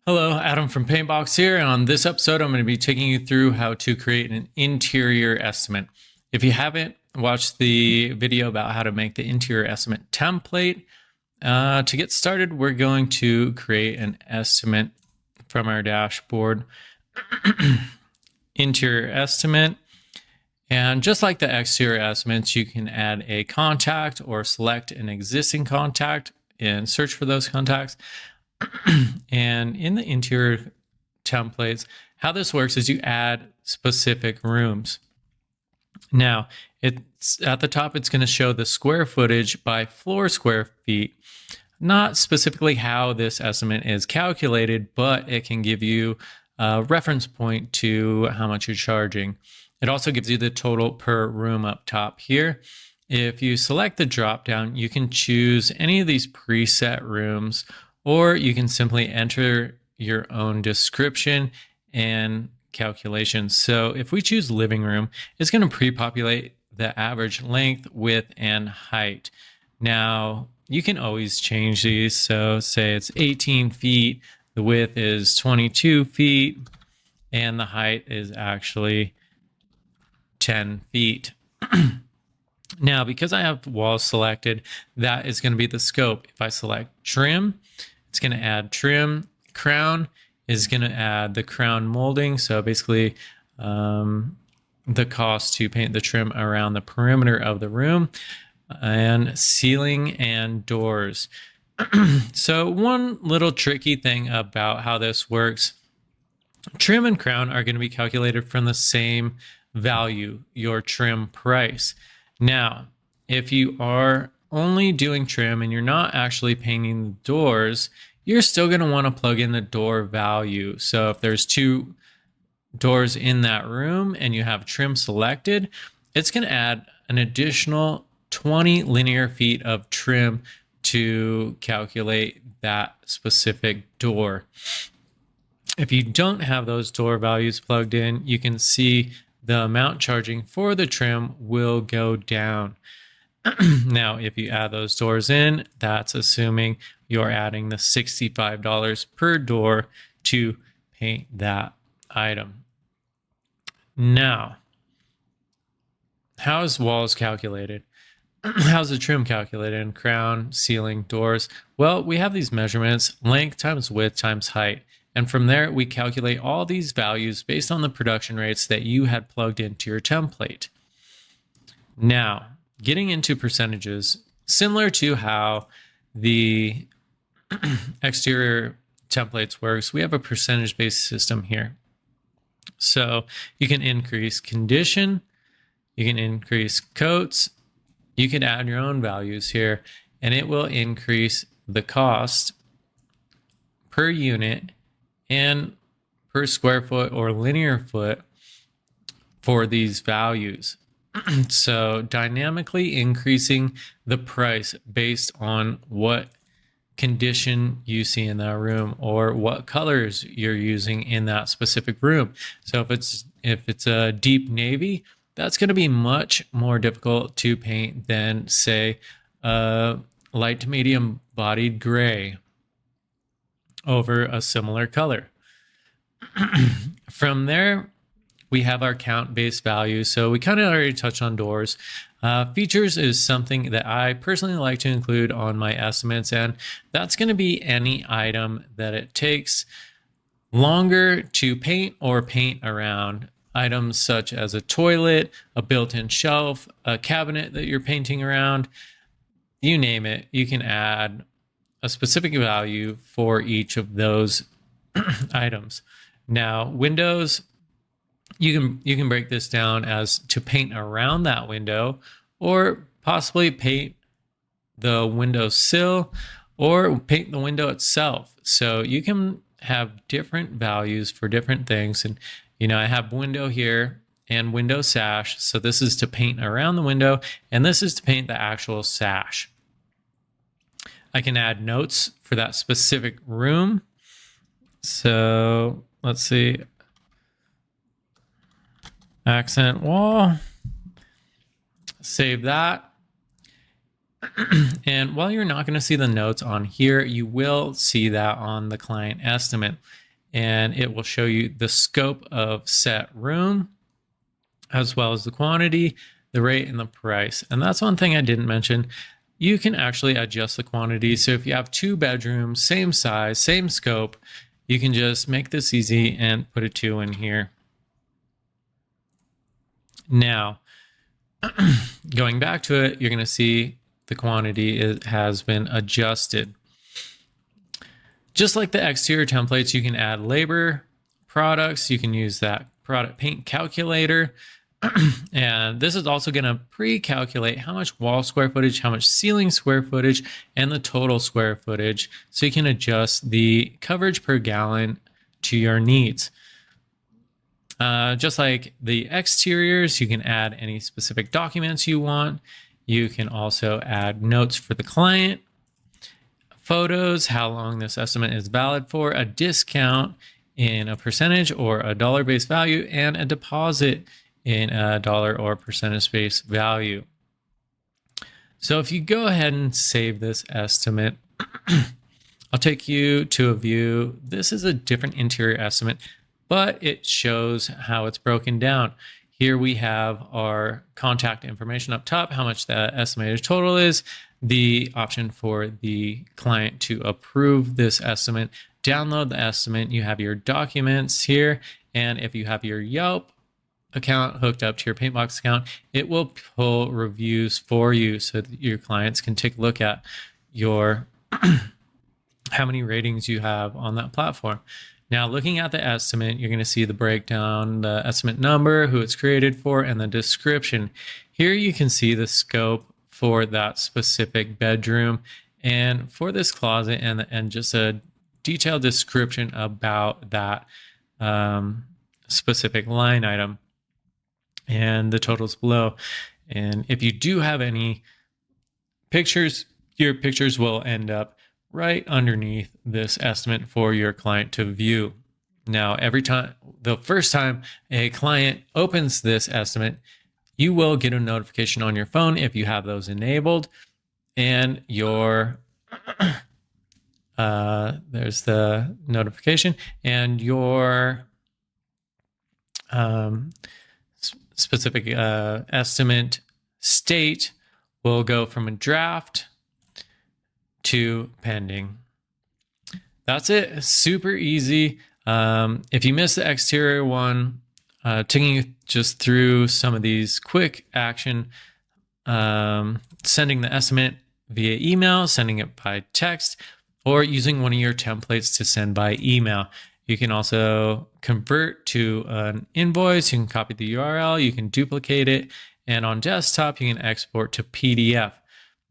Hello, Adam from Paintbox here, and on this episode I'm going to be taking you through how to create an interior estimate. If you haven't watched the video about how to make the interior estimate template, to get started we're going to create an estimate from our dashboard. Interior estimate, and just like the exterior estimates, you can add a contact or select an existing contact and search for those contacts. And in the interior templates, how this works is you add specific rooms. Now, it's at the top, it's going to show the square footage by floor square feet. Not specifically how this estimate is calculated, but it can give you a reference point to how much you're charging. It also gives you the total per room up top here. If you select the drop down, you can choose any of these preset rooms, or you can simply enter your own description and calculations. So if we choose living room, it's going to pre-populate the average length, width, and height. Now, you can always change these. So say it's 18 feet, the width is 22 feet, and the height is actually 10 feet. Now, because I have walls selected, that is going to be the scope. If I select trim, it's going to add trim. Crown is going to add the crown molding. So basically, the cost to paint the trim around the perimeter of the room, and ceiling and doors. So one little tricky thing about how this works, trim and crown are going to be calculated from the same value, your trim price. Now, if you are only doing trim and you're not actually painting the doors, you're still going to want to plug in the door value. So if there's 2 doors in that room and you have trim selected, it's going to add an additional 20 linear feet of trim to calculate that specific door. If you don't have those door values plugged in, you can see the amount charging for the trim will go down. Now, if you add those doors in, that's assuming you're adding the $65 per door to paint that item. Now, how is walls calculated? How's the trim calculated in crown, ceiling, doors? Well, we have these measurements, length times width times height. And from there, we calculate all these values based on the production rates that you had plugged into your template. Now, getting into percentages, similar to how the exterior templates works, we have a percentage-based system here. So you can increase condition, you can increase coats, you can add your own values here, and it will increase the cost per unit and per square foot or linear foot for these values. So dynamically increasing the price based on what condition you see in that room or what colors you're using in that specific room. So if it's a deep navy, that's going to be much more difficult to paint than, say, a light to medium bodied gray over a similar color. From there, we have our count-based values. So we kind of already touched on doors. Features is something that I personally like to include on my estimates, and that's going to be any item that it takes longer to paint or paint around. Items such as a toilet, a built-in shelf, a cabinet that you're painting around, you name it, you can add a specific value for each of those items. Now, windows, you can break this down as to paint around that window, or possibly paint the window sill or paint the window itself. So you can have different values for different things. And I have window here and window sash. So this is to paint around the window, and this is to paint the actual sash. I can add notes for that specific room. So let's see. Accent wall. Save that. And while you're not going to see the notes on here, you will see that on the client estimate, and it will show you the scope of set room, as well as the quantity, the rate, and the price. And that's one thing I didn't mention. You can actually adjust the quantity. So if you have 2 bedrooms, same size, same scope, you can just make this easy and put a 2 in here. Now, going back to it, you're going to see the quantity has been adjusted. Just like the exterior templates, you can add labor, products. You can use that product paint calculator. And this is also going to pre-calculate how much wall square footage, how much ceiling square footage, and the total square footage. So you can adjust the coverage per gallon to your needs. Just like the exteriors, you can add any specific documents you want. You can also add notes for the client, photos, how long this estimate is valid for, a discount in a percentage or a dollar-based value, and a deposit in a dollar or percentage-based value. So if you go ahead and save this estimate, I'll take you to a view. This is a different interior estimate, but it shows how it's broken down. Here we have our contact information up top, how much the estimated total is, the option for the client to approve this estimate, download the estimate. You have your documents here, and if you have your Yelp account hooked up to your Paintbox account, it will pull reviews for you so that your clients can take a look at your how many ratings you have on that platform. Now, looking at the estimate, you're going to see the breakdown, the estimate number, who it's created for, and the description. Here you can see the scope for that specific bedroom and for this closet, and just a detailed description about that specific line item and the totals below. And if you do have any pictures, your pictures will end up right underneath this estimate for your client to view. Now, the first time a client opens this estimate, you will get a notification on your phone if you have those enabled, and there's the notification, and your specific estimate state will go from a draft to pending. That's it. Super easy. If you missed the exterior one, taking you just through some of these quick action, sending the estimate via email, sending it by text, or using one of your templates to send by email. You can also convert to an invoice. You can copy the URL, you can duplicate it, and on desktop, you can export to PDF.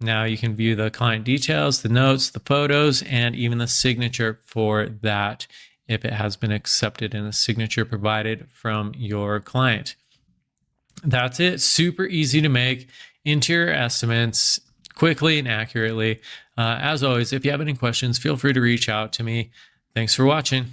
Now you can view the client details, the notes, the photos, and even the signature for that if it has been accepted and a signature provided from your client. That's it. Super easy to make interior estimates quickly and accurately. As always, if you have any questions, feel free to reach out to me. Thanks for watching.